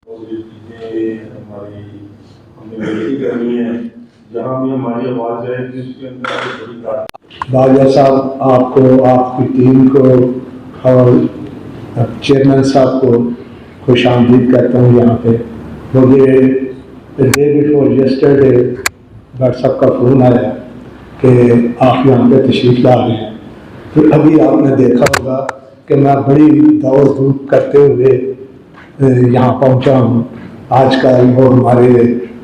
और ये चीज़ें हमारी हमने बेटी करनी है, जहाँ भी हमारी आवाज़ जाएगी उसके अंदर बड़ी ताकत। बाजा साहब, आपको, आपकी टीम को और चेयरमैन साहब को खुशामदीद करता हूँ यहाँ पे। मुझे डे बिफोर यस्टरडे व्हाट्सएप का फ़ोन आया कि आप यहाँ पे तशरीफ़ ला रहे हैं। तो अभी आपने देखा होगा कि मैं बड़ी दौड़ धूप करते हुए यहाँ पहुँचा हूँ। आजकल वो हमारे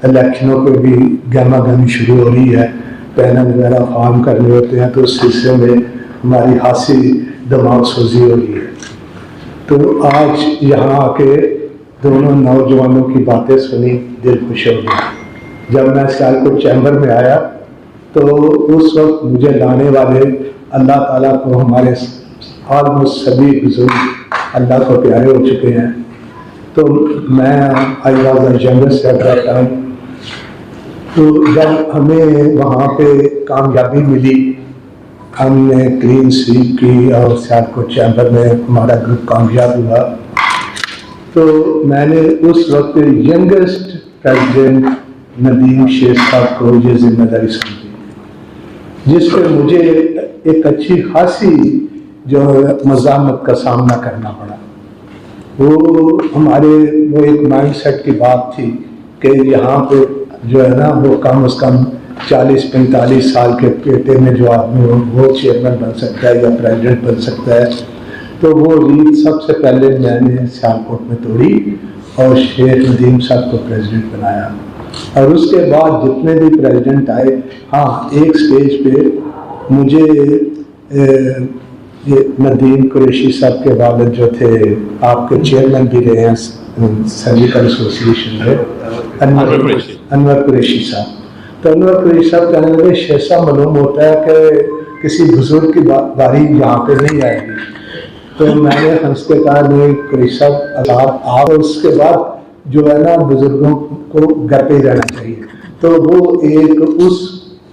इलेक्शनों पे भी गहमा गहमी शुरू हो रही है, पैनल वगैरह फॉर्म करने होते हैं, तो उस सिलसिले में हमारी खासी दिमाग सोजी हो रही है। तो आज यहाँ आके दोनों नौजवानों की बातें सुनी, दिल खुश हो गया। जब मैं सियालकोट चैम्बर में आया तो उस वक्त मुझे लाने वाले अल्लाह ताला को, हमारे ऑलमोस्ट सभी बुजुर्ग अल्लाह को प्यारे हो चुके हैं। तो मैं I was the youngest at that time. तो जब हमें वहाँ पे कामयाबी मिली, हमने क्लीन स्वीप की और सियालकोट चैम्बर में हमारा ग्रुप कामयाब हुआ, तो मैंने उस वक्त यंगेस्ट प्रेसिडेंट नदीम शेख साहब को ये जिम्मेदारी सौंपी, जिस पर मुझे एक अच्छी खासी जो मज़ामत का सामना करना पड़ा। वो हमारे वो एक माइंडसेट की बात थी कि यहाँ पे जो है ना, वो कम से कम 40-45 साल के पेटे में जो आदमी हो वो चेयरमैन बन सकता है या प्रेसिडेंट बन सकता है। तो वो रीत सबसे पहले मैंने सियालकोट में तोड़ी और शेख नदीम साहब को प्रेसिडेंट बनाया। और उसके बाद जितने भी प्रेसिडेंट आए, हाँ, एक स्टेज पे मुझे ये नदीम कुरैशी साहब के वालिद जो थे, आपके चेयरमैन भी रहे हैं सर्जिकल एसोसिएशन में, अनवर कुरैशी साहब। तो अनवर कुरैशी साहब कहने लगे, ऐसा मालूम होता है कि किसी बुजुर्ग की बारी यहाँ पे नहीं आएगी। तो मैंने हंस के कहा, नहीं कुरैशी साहब, आप उसके बाद जो है ना, बुजुर्गों को घर पे रहना चाहिए। तो वो एक उस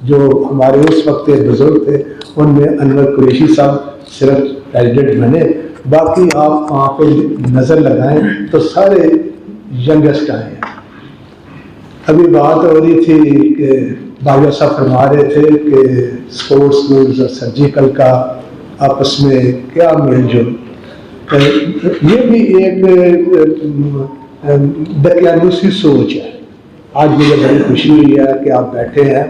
जो हमारे उस वक्त के बुजुर्ग थे, उनमें अनवर कुरैशी साहब सिर्फ प्रेसिडेंट बने। बाकी आप वहाँ पे नज़र लगाएं तो सारे यंगेस्ट आए हैं। अभी बात हो रही थी कि बाजा साहब फरमा रहे थे कि स्पोर्ट्स रूल्स और सर्जिकल का आपस में क्या मेलजोल। ये भी एक दकियानुसी सोच है। आज मुझे बड़ी खुशी हुई है कि आप बैठे हैं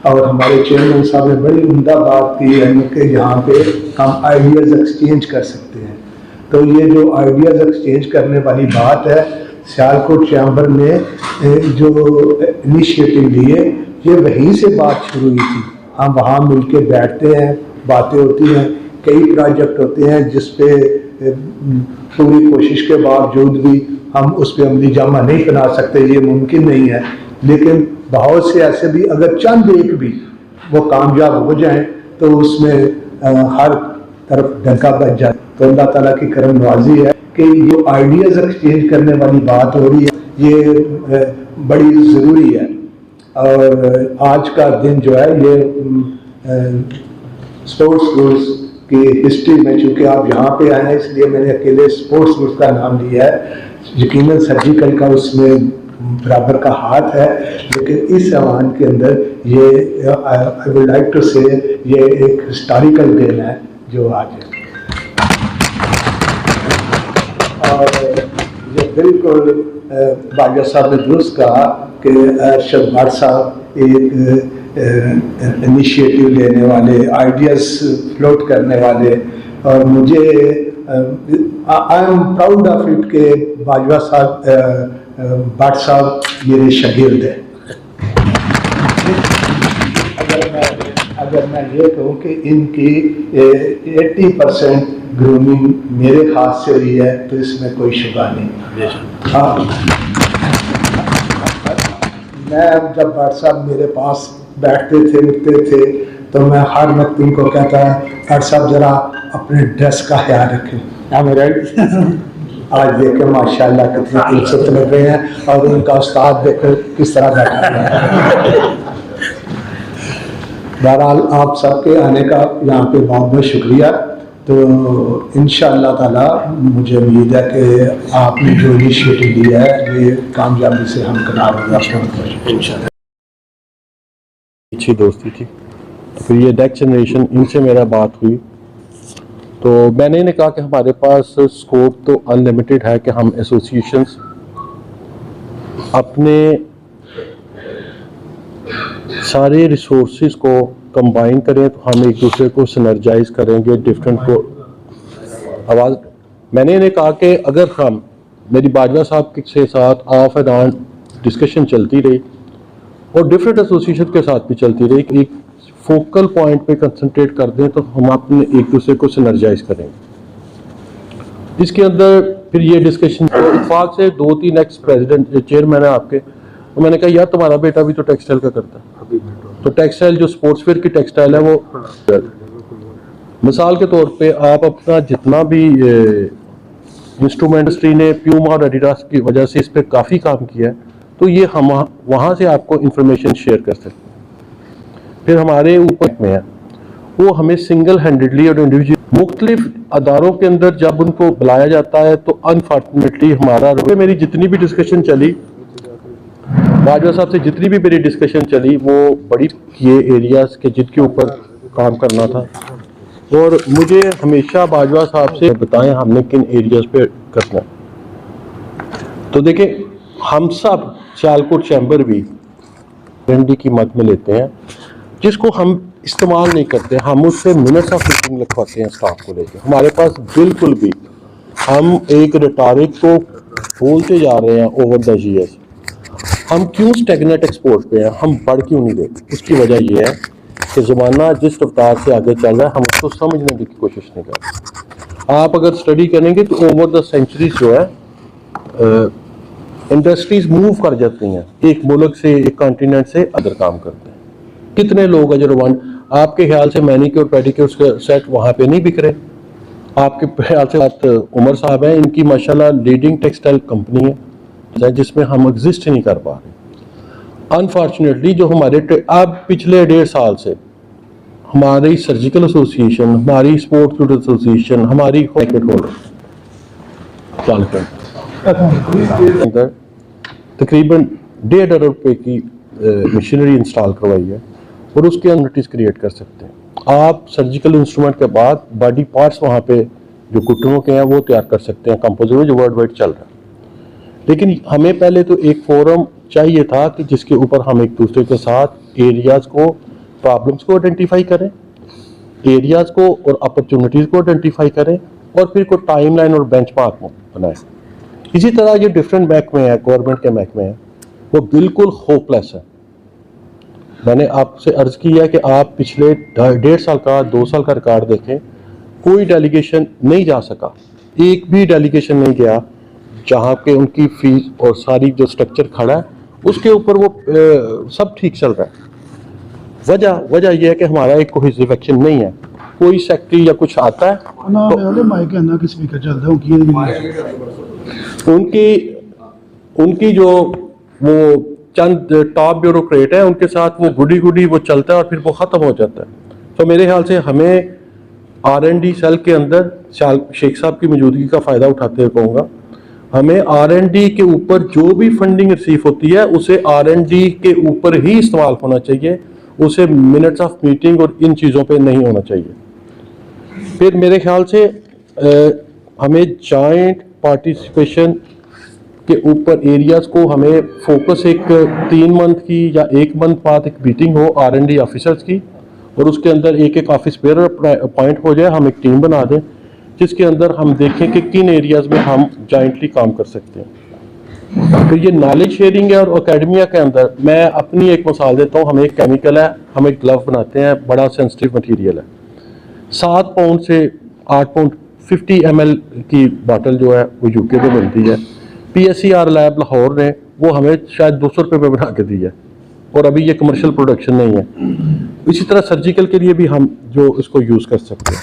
और हमारे चेयरमैन साहब ने बड़ी उम्दा बात की है कि यहाँ पे हम आइडियाज़ एक्सचेंज कर सकते हैं। तो ये जो आइडियाज़ एक्सचेंज करने वाली बात है, सियालकोट चैम्बर ने जो इनिशिएटिव लिए, ये वहीं से बात शुरू हुई थी। हम वहाँ मिल के बैठते हैं, बातें होती हैं, कई प्रोजेक्ट होते हैं जिस पे पूरी कोशिश के बावजूद भी हम उस पर अमली जामा नहीं बना सकते, ये मुमकिन नहीं है। लेकिन बहुत से ऐसे भी अगर चंद एक भी वो कामयाब हो जाएं तो उसमें हर तरफ डंका बच जाए। तो अल्लाह ताला की करम नवाजी है कि ये आइडियाज़ एक्सचेंज करने वाली बात हो रही है, ये बड़ी ज़रूरी है। और आज का दिन जो है ये स्पोर्ट्स रूल्स की हिस्ट्री में, चूँकि आप यहाँ पे आए हैं इसलिए मैंने अकेले स्पोर्ट्स रूल्स का नाम लिया है। यकीनन सर्जिकल का उसमें बराबर का हाथ है, लेकिन इस जमाने के अंदर ये आई वुड लाइक टू से ये एक हिस्टोरिकल दिन है जो आज है। और ये बिल्कुल बाजा साहब ने दुरुस्त कहा कि अरशद भट्ट साहब एक इनिशिएटिव लेने वाले, आइडियाज़ फ्लोट करने वाले, और मुझे I am proud of it के बाजवा साहब, भट्ट साहब मेरे शागिर्द हैं। अगर मैं ये कहूँ कि इनकी 80% ग्रूमिंग मेरे हाथ से हुई है तो इसमें कोई शुबा नहीं। हाँ, मैं जब भट्ट साहब मेरे पास बैठते थे, उठते थे, तो मैं हर वक्त इनको कहता, भट्ट साहब जरा अपने ड्रेस का ख्याल रखें। आज देखें माशाल्लाह कितने खूबसूरत लग रहे हैं, और उनका उस्ताद देखो किस तरह बैठा है। बहरहाल आप सबके आने का यहाँ पे बहुत बहुत शुक्रिया। तो इंशाअल्लाह ताला मुझे उम्मीद है कि आपने जो इनिशिएटिव लिया है ये कामयाबी से हम करेंगे इंशाअल्लाह। अच्छी दोस्ती थी। फिर ये नेक्स्ट जनरेशन, इनसे मेरा बात हुई तो मैंने इन्हें कहा कि हमारे पास स्कोप तो अनलिमिटेड है कि हम एसोसिएशंस अपने सारे रिसोर्सेज को कंबाइन करें तो हम एक दूसरे को सिनर्जाइज करेंगे। डिफरेंट को आवाज़ मैंने इन्हें कहा कि अगर हम मेरी बाजवा साहब के साथ ऑफ एंड ऑन डिस्कशन चलती रही और डिफरेंट एसोसिएशन के साथ भी चलती रही, एक फोकल पॉइंट पे कंसंट्रेट कर दें तो हम अपने एक दूसरे को सिनर्जाइज करेंगे। इसके अंदर फिर ये डिस्कशन इत्तेफाक से 2-3 एक्स प्रेसिडेंट चेयरमैन है आपके, तो मैंने कहा यार तुम्हारा बेटा भी तो टेक्सटाइल का करता है, तो टेक्सटाइल जो स्पोर्ट्स वेयर की टेक्सटाइल है वो मिसाल के तौर पे आप अपना जितना भी इंस्ट्रूमेंट इंडस्ट्री ने प्यूमा और एडिडास की वजह से इस पर काफ़ी काम किया है, तो ये हम वहाँ से आपको इंफॉर्मेशन शेयर कर सकते हैं। फिर हमारे ऊपर में है वो हमें सिंगल हैंडेडली और इंडिविजुअल मुख्तलिफ अदारों के अंदर जब उनको बुलाया जाता है तो अनफॉर्चुनेटली हमारा मेरी जितनी भी डिस्कशन चली बाजवा साहब से जितनी भी मेरी डिस्कशन चली वो बड़ी ये एरियाज के जिनके ऊपर काम करना था और मुझे हमेशा बाजवा साहब से बताएं हमने किन एरियाज पे करना। तो देखें हम सब सियालकोट चैम्बर भी एनडी की मद में लेते हैं जिसको हम इस्तेमाल नहीं करते, हम उससे मिनट्स ऑफ मीटिंग लिखवाते हैं स्टाफ को लेकर। हमारे पास बिल्कुल भी हम एक रिटॉरिक को बोलते जा रहे हैं ओवर द ईयर्स, हम क्यों स्टैग्नेंट एक्सपोर्ट पे हैं, हम बढ़ क्यों नहीं देते। उसकी वजह यह है कि ज़माना जिस रफ्तार से आगे चल रहा है हम उसको समझने की कोशिश नहीं कर रहे। आप अगर स्टडी करेंगे तो ओवर द सेंचुरीज जो है इंडस्ट्रीज मूव कर जाती हैं, एक मुल्क से एक कॉन्टिनेंट से अदर काम करते हैं। कितने लोग हैं जो वन आपके ख्याल से मैनिक्योर पेडिक्योर के सेट वहाँ पे नहीं बिक रहे, आपके ख्याल से बात उमर साहब हैं, इनकी माशाल्लाह लीडिंग टेक्सटाइल कंपनी है जिसमें हम एग्जिस्ट नहीं कर पा रहे। अनफॉर्चुनेटली जो हमारे अब पिछले 1.5 साल से हमारी सर्जिकल एसोसिएशन, हमारी स्पोर्ट्स स्टूडेंट एसोसिएशन, हमारी अंदर तकरीबन 1.5 अरब रुपए की मशीनरी इंस्टॉल करवाई है और उसके यूनिटीज क्रिएट कर सकते हैं। आप सर्जिकल इंस्ट्रूमेंट के बाद बॉडी पार्ट्स वहाँ पे जो घुटनों के हैं वो तैयार कर सकते हैं, कंपोजिट जो वर्ल्ड वाइड चल रहा है। लेकिन हमें पहले तो एक फोरम चाहिए था कि जिसके ऊपर हम एक दूसरे के साथ एरियाज को, प्रॉब्लम्स को आइडेंटिफाई करें, एरियाज को और अपॉर्चुनिटीज़ को आइडेंटिफाई करें और फिर कोई टाइमलाइन और बेंचमार्क बनाएं। इसी तरह ये डिफरेंट महकमे हैं, गवर्नमेंट के महकमे हैं, वो बिल्कुल होपलेस है। मैंने आपसे अर्ज किया कि आप पिछले 1.5 साल का 2 साल का रिकॉर्ड देखें, कोई डेलीगेशन नहीं जा सका, एक भी डेलीगेशन नहीं गया जहाँ पे उनकी फीस और सारी जो स्ट्रक्चर खड़ा है उसके ऊपर वो सब ठीक चल रहा है। वजह यह है कि हमारा एक कोहेसिव एक्शन नहीं है। कोई सेक्रेटरी या कुछ आता है तो उनकी जो वो चंद टॉप ब्यूरोक्रेट है उनके साथ वो गुडी वो चलता है और फिर वो ख़त्म हो जाता है। तो मेरे ख्याल से हमें R&D सेल के अंदर शेख साहब की मौजूदगी का फ़ायदा उठाते हुए कहूँगा, हमें R&D के ऊपर जो भी फंडिंग रिसीव होती है उसे R&D के ऊपर ही इस्तेमाल होना चाहिए, उसे मिनट्स ऑफ मीटिंग और इन चीज़ों पे नहीं होना चाहिए। फिर मेरे ख्याल से हमें जॉइंट पार्टिसिपेशन के ऊपर एरियाज को हमें फोकस एक 3 मंथ की या 1 मंथ बाद एक मीटिंग हो R&D ऑफिसर्स की और उसके अंदर एक ऑफिस बेयर अपॉइंट हो जाए, हम एक टीम बना दें जिसके अंदर हम देखें कि किन एरियाज में हम जॉइंटली काम कर सकते हैं। तो ये नॉलेज शेयरिंग है। और एकेडमिया के अंदर मैं अपनी एक मिसाल देता हूँ, हमें एक केमिकल है, हम एक ग्लव बनाते हैं, बड़ा सेंसिटिव मटेरियल है, 7 पाउंड से 8 पाउंड 50 ml की बॉटल जो है वो यूके में मिलती है। PSCR लैब लाहौर ने वो हमें शायद 200 रुपये में बना के दी है और अभी ये कमर्शियल प्रोडक्शन नहीं है। इसी तरह सर्जिकल के लिए भी हम जो इसको यूज़ कर सकते हैं।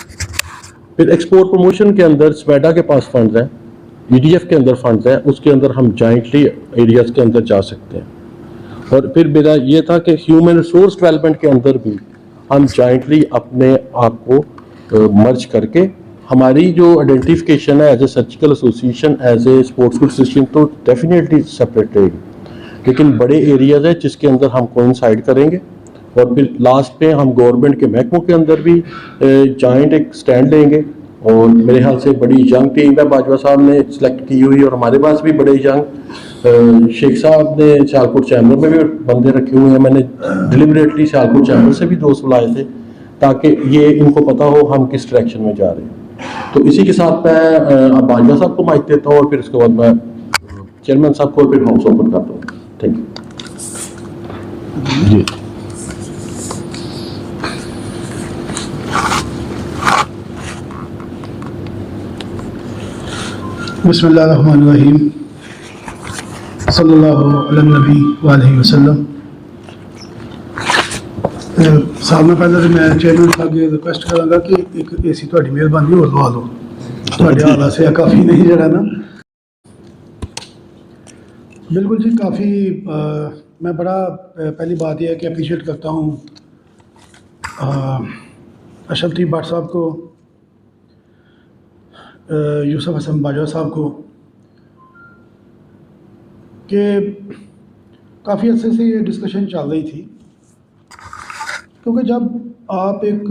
फिर एक्सपोर्ट प्रमोशन के अंदर स्वेडा के पास फंड्स हैं, EDF के अंदर फंड्स हैं, उसके अंदर हम जॉइंटली एरियाज के अंदर जा सकते हैं। और फिर मेरा ये था कि ह्यूमन रिसोर्स डेवलपमेंट के अंदर भी हम जॉइंटली अपने आप को मर्ज करके हमारी जो आइडेंटिफिकेशन है as a surgical association, as a sports association, तो डेफिनेटली सेपरेट रहेगी, लेकिन बड़े एरियाज है जिसके अंदर हम कोइंसाइड करेंगे और फिर लास्ट पे हम गवर्नमेंट के महकमों के अंदर भी जॉइंट एक स्टैंड लेंगे। और मेरे ख्याल से बड़ी यंग टीम है बाजवा साहब ने सिलेक्ट की हुई, और हमारे पास भी बड़े यंग शेख साहब ने सियालकोट चैम्बर में भी बंदे रखे हुए हैं। मैंने डिलिबरेटली सियालकोट चैम्बर से भी दोस्त बुलाए थे ताकि ये इनको पता हो हम किस डायरेक्शन में जा रहे हैं। तो इसी के साथ मैं अब बाजवा साहब को माइक देता हूँ और फिर उसके बाद मैं चेयरमैन साहब को फिर हाउस ओपन करता हूँ। थैंक यू जी। बिस्मिल्लाहिर्रहमानिर्रहीम, सल्लल्लाहु अलैहि नबी व अलैहि वसल्लम। साहब में पहले तो मैं चेयरमैन साहब की रिक्वेस्ट करांगा कि एक एसी थोड़ी मेहरबानी और लवा लो, थोड़े हालात से काफ़ी नहीं जरा ना। बिल्कुल जी, काफ़ी मैं बड़ा पहली बात यह है कि अप्रिशिएट करता हूँ अशरफ भट्ट साहब को, यूसुफ हसन बाजवा साहब को, कि काफ़ी अर्से से ये डिस्कशन चल रही थी, क्योंकि जब आप एक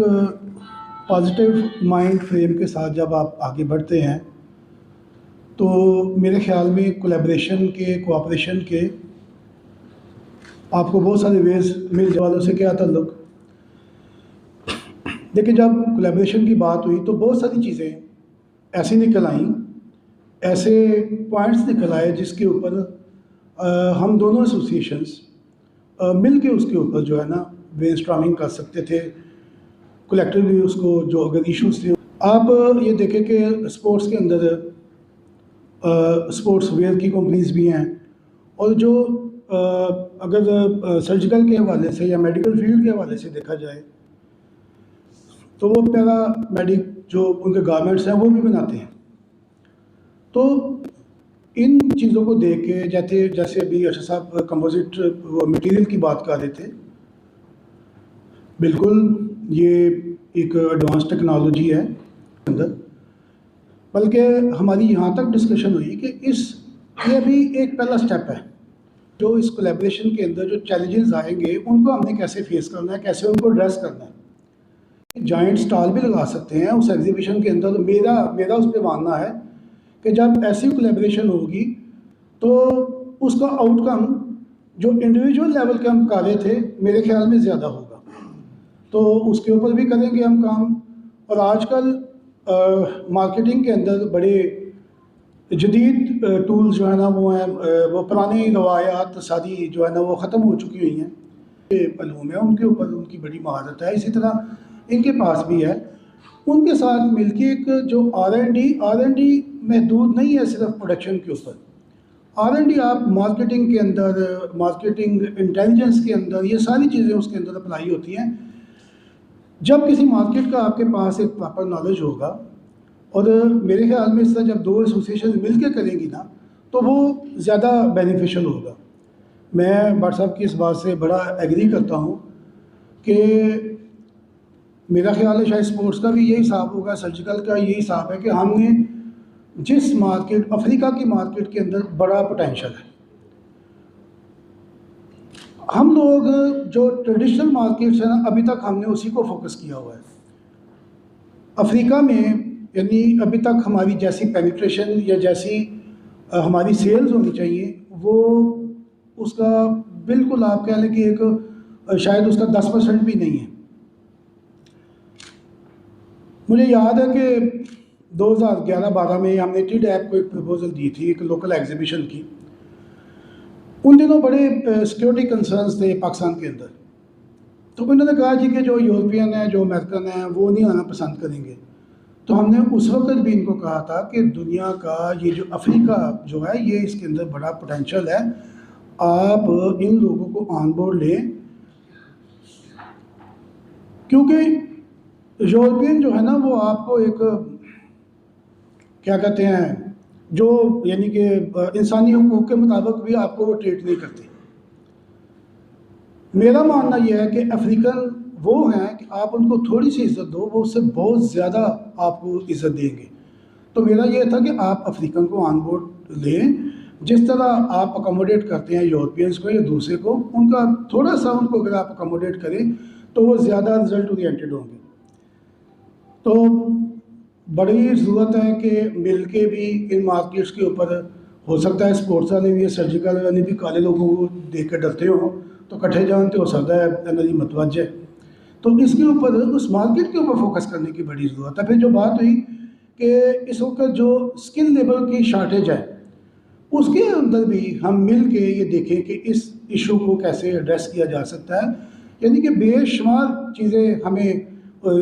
पॉजिटिव माइंड फ्रेम के साथ जब आप आगे बढ़ते हैं तो मेरे ख्याल में कोलैबोरेशन के, कोऑपरेशन के आपको बहुत सारे वेज मिल जाने वालों से क्या ताल्लुक़। लेकिन जब कोलैबोरेशन की बात हुई तो बहुत सारी चीज़ें ऐसी निकल आईं, ऐसे पॉइंट्स निकल आए जिसके ऊपर हम दोनों एसोसिएशंस मिल के उसके ऊपर जो है ना ब्रेनस्टॉर्मिंग कर सकते थे, कलेक्टिवली उसको जो अगर इश्यूज थे। आप ये देखें कि स्पोर्ट्स के अंदर स्पोर्ट्स वेयर की कंपनीज भी हैं, और जो अगर सर्जिकल के हवाले से या मेडिकल फील्ड के हवाले से देखा जाए तो वो पैरामेडिक जो उनके गारमेंट्स हैं वो भी बनाते हैं। तो इन चीज़ों को देख के जैसे अभी अशरफ साहब कंपोजिट मटेरियल की बात कर रहे थे, बिल्कुल ये एक एडवांस टेक्नोलॉजी है अंदर, बल्कि हमारी यहाँ तक डिस्कशन हुई कि ये भी एक पहला स्टेप है। जो इस कोलैबोरेशन के अंदर जो चैलेंजेस आएंगे उनको हमने कैसे फेस करना है, कैसे उनको एड्रेस करना है। जॉइंट स्टॉल भी लगा सकते हैं उस एग्जीबिशन के अंदर। तो मेरा उस पर मानना है कि जब ऐसी कोलैबोरेशन होगी तो उसका आउटकम जो इंडिविजुअल लेवल के हम कर रहे थे मेरे ख्याल में ज़्यादा होगा, तो उसके ऊपर भी करेंगे हम काम। और आजकल मार्केटिंग के अंदर बड़े जदीद टूल्स जो है ना वो हैं, वो पुरानी रवायात सारी जो है ना वो ख़त्म हो चुकी हुई हैं। मालूम है उनके ऊपर उनकी बड़ी महारत है, इसी तरह इनके पास भी है। उनके साथ मिलके एक जो R&D महदूद नहीं है सिर्फ प्रोडक्शन के ऊपर। R&D आप मार्केटिंग के अंदर, मार्केटिंग इंटेलिजेंस के अंदर, ये सारी चीज़ें उसके अंदर अप्लाई होती हैं। जब किसी मार्केट का आपके पास एक प्रॉपर नॉलेज होगा, और मेरे ख्याल में इस तरह जब दो एसोसिएशन मिल के करेंगी ना तो वो ज़्यादा बेनिफिशियल होगा। मैं भट्ट साहब की इस बात से बड़ा एग्री करता हूँ कि मेरा ख्याल है शायद स्पोर्ट्स का भी यही हिसाब होगा, सर्जिकल का यही हिसाब है कि हमने जिस मार्केट, अफ्रीका की मार्केट के अंदर बड़ा पोटेंशियल है। हम लोग जो ट्रेडिशनल मार्केट्स हैं ना अभी तक हमने उसी को फोकस किया हुआ है। अफ्रीका में यानी अभी तक हमारी जैसी पेनिट्रेशन या जैसी हमारी सेल्स होनी चाहिए वो उसका बिल्कुल आप कह लें कि एक शायद उसका 10% भी नहीं है। मुझे याद है कि 2011-12 में हमने TDAP को एक प्रपोजल दी थी एक लोकल एग्जीबिशन की। उन दिनों बड़े सिक्योरिटी कंसर्न्स थे पाकिस्तान के अंदर, तो उन्होंने कहा जी कि जो यूरोपियन है, जो अमेरिकन है, वो नहीं आना पसंद करेंगे। तो हमने उस वक्त भी इनको कहा था कि दुनिया का ये जो अफ्रीका जो है ये इसके अंदर बड़ा पोटेंशियल है, आप इन लोगों को ऑन बोर्ड लें, क्योंकि यूरोपियन जो है ना वो आपको एक क्या कहते हैं जो यानी कि इंसानी हुकूक के मुताबिक भी आपको वो ट्रीट नहीं करते। मेरा मानना यह है कि अफ्रीकन वो हैं कि आप उनको थोड़ी सी इज़्ज़त दो, वो उससे बहुत ज़्यादा आपको इज़्ज़त देंगे। तो मेरा ये था कि आप अफ्रीकन को ऑन बोर्ड लें, जिस तरह आप अकोमोडेट करते हैं यूरोपियंस को या दूसरे को, उनका थोड़ा सा उनको अगर आप अकोमोडेट करें तो वो ज़्यादा रिजल्ट ओरिएंटेड होंगे। तो बड़ी ज़रूरत है कि मिल के भी इन मार्केट्स के ऊपर, हो सकता है स्पोर्ट्स वाले भी, सर्जिकल वाले भी काले लोगों को देख कर डरते हो, तो कट्ठे जानते हो सकता है मेरी मतवज है। तो इसके ऊपर, उस मार्केट के ऊपर फोकस करने की बड़ी ज़रूरत है। फिर जो बात हुई कि इस वक्त जो स्किल लेबर की शार्टेज है, उसके अंदर भी हम मिल के ये देखें कि इस इशू को कैसे एड्रेस किया जा सकता है। यानी कि बेशुमार चीज़ें हमें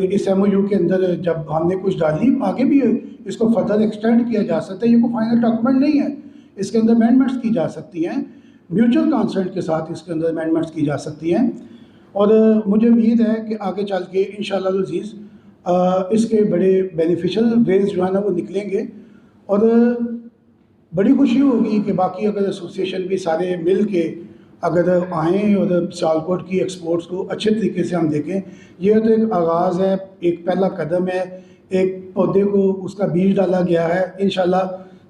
इस MOU के अंदर जब हमने कुछ डाली, आगे भी इसको फर्दर एक्सटेंड किया जा सकता है। ये कोई फाइनल डॉक्यूमेंट नहीं है, इसके अंदर अमेंडमेंट्स की जा सकती हैं, म्यूचुअल कंसेंट के साथ इसके अंदर अमेंडमेंट्स की जा सकती हैं। और मुझे उम्मीद है कि आगे चल के इंशाअल्लाह अज़ीज़ इसके बड़े बेनिफिशियल वेज जो है ना वो निकलेंगे। और बड़ी खुशी होगी कि बाकी अगर एसोसिएशन भी सारे मिल के अगर आएँ और सियालकोट की एक्सपोर्ट्स को अच्छे तरीके से हम देखें। ये तो एक आगाज़ है, एक पहला कदम है, एक पौधे को उसका बीज डाला गया है। इंशाल्लाह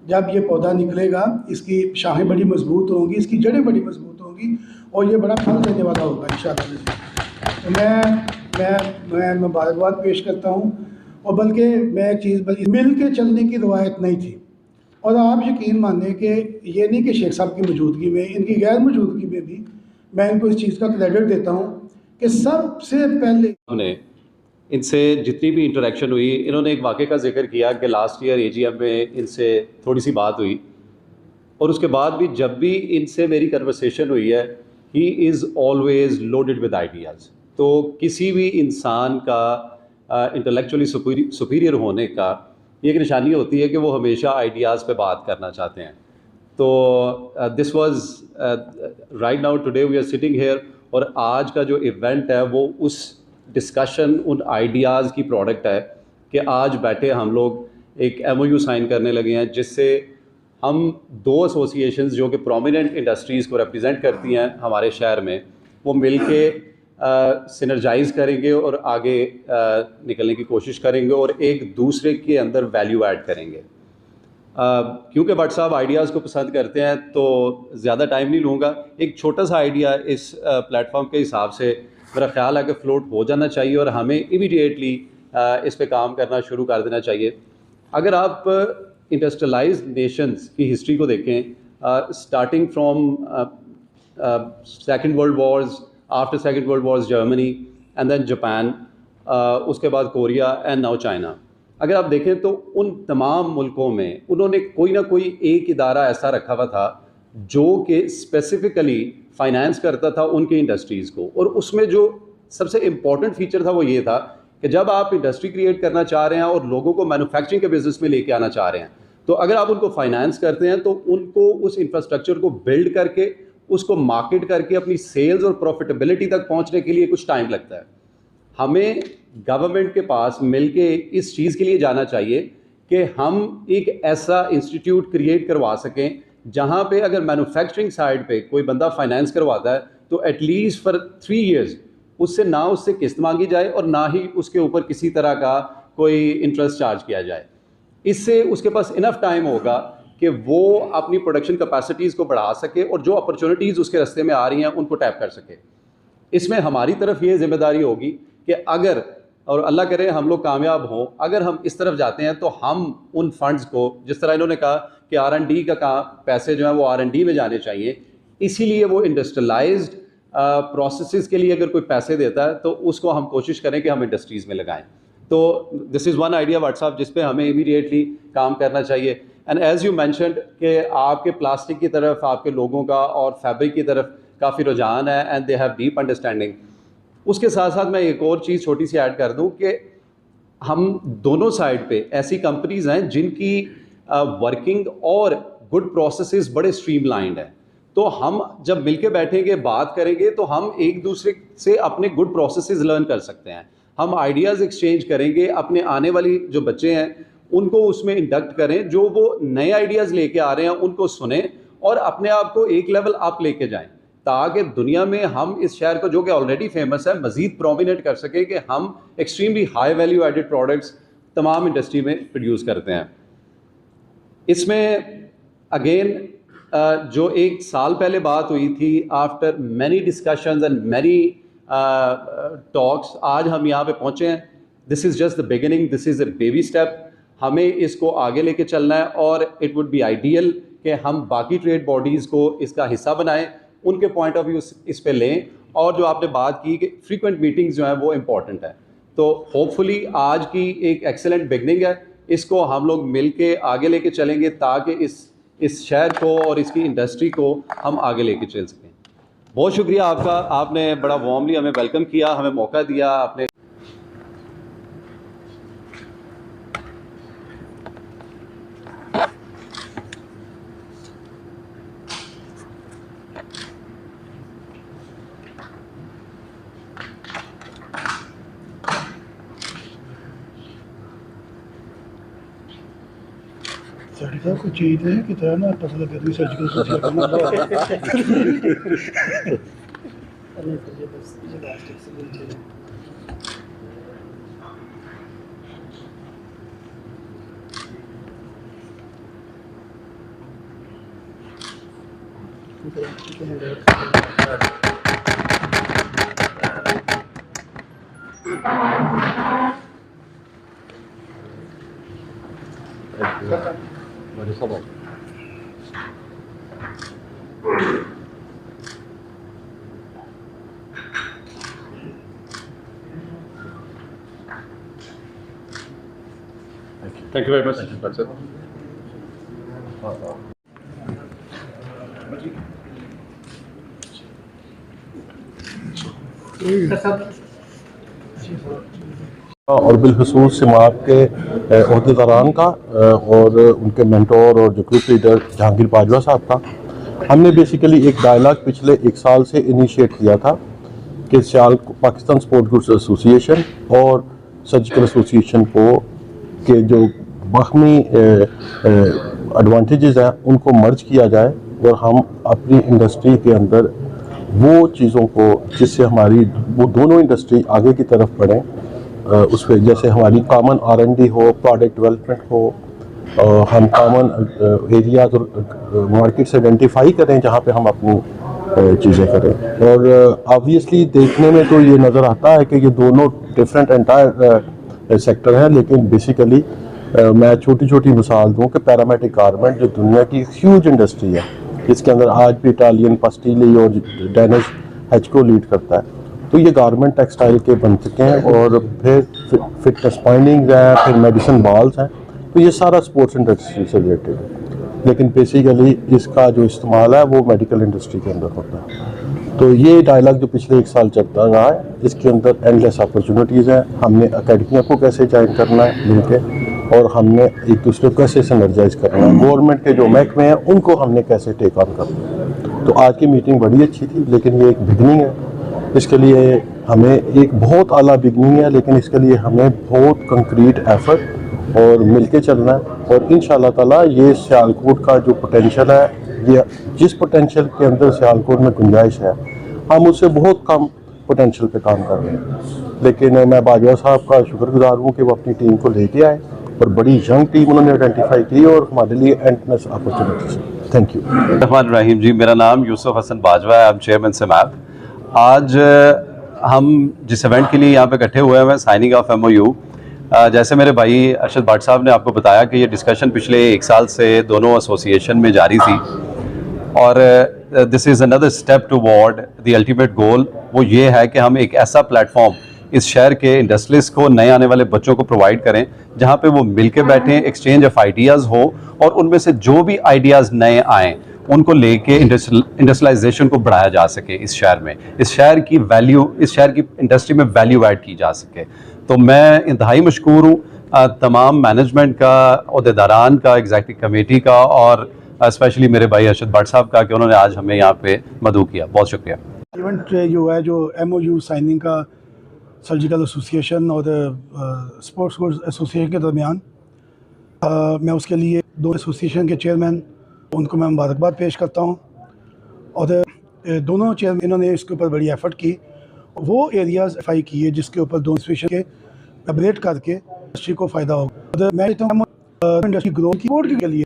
जब ये पौधा निकलेगा, इसकी शाखें बड़ी मजबूत होंगी, इसकी जड़ें बड़ी मजबूत होंगी और ये बड़ा फल देने वाला होगा इंशाल्लाह। तो मैं मुबारकबाद पेश करता हूँ। और बल्कि मैं एक चीज़, बल्कि मिल के चलने की रवायत नहीं थी। और आप यकीन मानें कि ये नहीं कि शेख साहब की मौजूदगी में, इनकी गैर मौजूदगी में भी मैं इनको इस चीज़ का क्रेडिट देता हूँ कि सबसे पहले हमने इनसे जितनी भी इंटरेक्शन हुई, इन्होंने एक वाक़े का जिक्र किया कि लास्ट ईयर AGM में इनसे थोड़ी सी बात हुई, और उसके बाद भी जब भी इनसे मेरी कन्वर्सेशन हुई है, he is always loaded with ideas. तो किसी भी इंसान का इंटेलेक्चुअली सुपीरियर होने का एक निशानी होती है कि वो हमेशा आइडियाज़ पे बात करना चाहते हैं। तो this was right now today we are sitting here, और आज का जो इवेंट है वो उस डिस्कशन, उन आइडियाज़ की प्रोडक्ट है कि आज बैठे हम लोग एक MOU साइन करने लगे हैं, जिससे हम दो एसोसिएशंस जो कि प्रोमिनेंट इंडस्ट्रीज़ को रिप्रेजेंट करती हैं हमारे शहर में, वो मिल के सिनर्जाइज़ करेंगे और आगे निकलने की कोशिश करेंगे और एक दूसरे के अंदर वैल्यू ऐड करेंगे। क्योंकि भट्ट साहब आइडियाज़ को पसंद करते हैं, तो ज़्यादा टाइम नहीं लूँगा। एक छोटा सा आइडिया इस प्लेटफॉर्म के हिसाब से मेरा ख्याल है कि फ्लोट हो जाना चाहिए और हमें इमीडिएटली इस पे काम करना शुरू कर देना चाहिए। अगर आप इंडस्ट्रियलाइज्ड नेशंस की हिस्ट्री को देखें, starting from second world wars, after second world wars Germany and then Japan, उसके बाद कोरिया एंड नाउ चाइना, अगर आप देखें तो उन तमाम मुल्कों में उन्होंने कोई ना कोई एक इदारा ऐसा रखा हुआ था जो कि स्पेसिफ़िकली फाइनेंस करता था उनकी इंडस्ट्रीज़ को। और उसमें जो सबसे इम्पॉर्टेंट फीचर था वो ये था कि जब आप इंडस्ट्री क्रिएट करना चाह रहे हैं और लोगों को मैन्युफैक्चरिंग के बिज़नेस में लेके आना चाह रहे हैं, तो अगर आप उनको फाइनेंस करते हैं तो उनको उस इंफ्रास्ट्रक्चर को बिल्ड करके, उसको मार्केट करके अपनी सेल्स और प्रॉफिटेबिलिटी तक पहुंचने के लिए कुछ टाइम लगता है। हमें गवर्नमेंट के पास मिलके इस चीज़ के लिए जाना चाहिए कि हम एक ऐसा इंस्टीट्यूट क्रिएट करवा सकें जहां पे अगर मैन्युफैक्चरिंग साइड पे कोई बंदा फाइनेंस करवाता है तो एटलीस्ट फॉर 3 इयर्स उससे ना उससे किस्त मांगी जाए और ना ही उसके ऊपर किसी तरह का कोई इंटरेस्ट चार्ज किया जाए। इससे उसके पास इनफ टाइम होगा कि वो अपनी प्रोडक्शन कैपेसिटीज़ को बढ़ा सके और जो अपॉर्चुनिटीज़ उसके रास्ते में आ रही हैं उनको टैप कर सके। इसमें हमारी तरफ ये जिम्मेदारी होगी कि अगर, और अल्लाह करे हम लोग कामयाब हों, अगर हम इस तरफ जाते हैं तो हम उन फंड्स को, जिस तरह इन्होंने कहा कि R&D का पैसे जो हैं वो R&D में जाने चाहिए, इसीलिए वो इंडस्ट्रियलाइज्ड प्रोसेसेस के लिए अगर कोई पैसे देता है तो उसको हम कोशिश करें कि हम इंडस्ट्रीज़ में लगाएं। तो this is one idea WhatsApp जिस पे हमें इमीडिएटली काम करना चाहिए। एंड एज़ यू मैंशनड कि आपके प्लास्टिक की तरफ, आपके लोगों का और फैब्रिक की तरफ काफ़ी रुझान है and they have deep understanding. उसके साथ साथ मैं एक और चीज़ छोटी सी ऐड कर दूं कि हम दोनों साइड पे ऐसी कंपनीज़ हैं जिनकी वर्किंग और गुड प्रोसेसेस बड़े स्ट्रीमलाइंड हैं। तो हम जब मिलके बैठेंगे, बात करेंगे, तो हम एक दूसरे से अपने गुड प्रोसेसेस लर्न कर सकते हैं। हम आइडियाज़ एक्सचेंज करेंगे, अपने आने वाली जो बच्चे हैं उनको उसमें इंडक्ट करें, जो वो नए आइडियाज़ लेके आ रहे हैं उनको सुने और अपने आप को एक लेवल अप लेके जाएं। ताकि दुनिया में हम इस शहर को, जो कि ऑलरेडी फेमस है, मज़ीद प्रोमिनेंट कर सकें कि हम extremely high value added products तमाम इंडस्ट्री में प्रोड्यूस करते हैं। इसमें अगेन जो एक साल पहले बात हुई थी, after many discussions and many talks, आज हम यहाँ पे पहुँचे हैं। This is just the beginning, this is a baby step. हमें इसको आगे लेके चलना है और इट वुड बी आइडियल कि हम बाकी ट्रेड बॉडीज़ को इसका हिस्सा बनाएं, उनके पॉइंट ऑफ व्यू इस पे लें, और जो आपने बात की कि फ्रीक्वेंट मीटिंग्स जो हैं वो इम्पॉर्टेंट है। तो होपफुली आज की एक एक्सेलेंट बिगनिंग है, इसको हम लोग मिल के आगे लेके चलेंगे ताकि इस शहर को और इसकी इंडस्ट्री को हम आगे लेके चल सकें। बहुत शुक्रिया आपका, आपने बड़ा वार्मली हमें वेलकम किया, हमें मौका दिया आपने। साहब को चीज है कि तरह ना पता लगा रही surgical thank you very much. और बिलखसूस सिमात के अहदेदारान का और उनके मेंटोर और जो ग्रुप लीडर जहांगीर बाजवा साहब का, हमने बेसिकली एक डायलॉग पिछले 1 साल से इनिशिएट किया था कि पाकिस्तान स्पोर्ट्स गुड्स एसोसिएशन और सर्जिकल एसोसिएशन को के जो बाहमी एडवांटेजेस हैं उनको मर्ज किया जाए और हम अपनी इंडस्ट्री के अंदर वो चीज़ों को जिससे हमारी वो दोनों इंडस्ट्री आगे की तरफ बढ़ें, उस पर जैसे हमारी कॉमन R&D हो, प्रोडक्ट डेवलपमेंट हो, हम कॉमन एरियाज और मार्केट्स आइडेंटिफाई करें जहाँ पे हम अपनी चीज़ें करें। और ऑब्वियसली देखने में तो ये नज़र आता है कि ये दोनों डिफरेंट एंटायर सेक्टर हैं, लेकिन बेसिकली मैं छोटी छोटी मिसाल दूँ कि पैरामेटिक गारमेंट जो दुनिया की ह्यूज इंडस्ट्री है, इसके अंदर आज भी इटालियन पस्टीली और डेनिश हेचको लीड करता है, तो ये गारमेंट टेक्सटाइल के बन चुके हैं। और फिर फिटनेस पॉइंटिंग्स हैं, फिर मेडिसिन बॉल्स हैं, तो ये सारा स्पोर्ट्स इंडस्ट्री से रिलेटेड है, लेकिन बेसिकली इसका जो इस्तेमाल है वो मेडिकल इंडस्ट्री के अंदर होता है। तो ये डायलॉग जो पिछले 1 साल चलता रहा है, इसके अंदर एंडलेस अपॉर्चुनिटीज़ हैं। हमने अकेडमिया को कैसे ज्वाइन करना है मिलके, और हमने एक दूसरे को कैसे सिनर्जाइज करना है, गवर्नमेंट के जो महकमे हैं उनको हमने कैसे टेक ऑन करना है। तो आज की मीटिंग बड़ी अच्छी थी, लेकिन ये एक बिगनिंग है। इसके लिए हमें एक बहुत आला बिगनिंग है, लेकिन इसके लिए हमें बहुत कंक्रीट एफर्ट और मिलके चलना है। और इंशाल्लाह ताला ये सियालकोट का जो पोटेंशियल है, ये जिस पोटेंशियल के अंदर सियालकोट में गुंजाइश है, हम उससे बहुत कम पोटेंशियल पे काम कर रहे हैं। लेकिन मैं बाजवा साहब का शुक्रगुजार हूँ कि वो अपनी टीम को लेके आए और बड़ी यंग टीम उन्होंने आइडेंटिफाई की और हमारे लिए endless opportunities. Thank you. Rahman Rahim ji, मेरा नाम यूसुफ हसन बाजवा है, आई एम चेयरमैन सिमैप। आज हम जिस इवेंट के लिए यहाँ पे इकट्ठे हुए हैं, साइनिंग ऑफ MOU, जैसे मेरे भाई अरशद भट्ट साहब ने आपको बताया कि ये डिस्कशन पिछले 1 साल से दोनों एसोसिएशन में जारी थी, और this is another step toward the ultimate goal. वो ये है कि हम एक ऐसा प्लेटफॉर्म इस शहर के इंडस्ट्रियलिस्ट को, नए आने वाले बच्चों को प्रोवाइड करें जहाँ पे वो मिल के बैठें, एक्सचेंज ऑफ आइडियाज़ हो, और उनमें से जो भी आइडियाज़ नए आएँ उनको लेके इंडस्ट्रियलाइजेशन को बढ़ाया जा सके इस शहर में, इस शहर की वैल्यू, इस शहर की इंडस्ट्री में वैल्यू ऐड की जा सके। तो मैं इंतहाई मशकूर हूँ तमाम मैनेजमेंट का, अहदेदारान का, एग्जीक्यूटिव कमेटी का, और स्पेशली मेरे भाई अरशद भट्ट साहब का कि उन्होंने आज हमें यहाँ पे मदऊ किया। बहुत शुक्रिया। इवेंट जो है, जो MOU साइनिंग का सर्जिकल एसोसिएशन और स्पोर्ट्स गुड्स एसोसिएशन के दरमियान, मैं उसके लिए 2 एसोसिएशन के चेयरमैन, उनको मैं मुबारकबाद पेश करता हूँ। और दोनों चेयरमैनों ने इसके ऊपर बड़ी एफर्ट की, वो एरियाज एफआई किए जिसके ऊपर दोनों इंस्टीट्यूशन के अपग्रेड करके इंडस्ट्री को फ़ायदा होगा। मैं इंडस्ट्री ग्रोथ की बोर्ड के लिए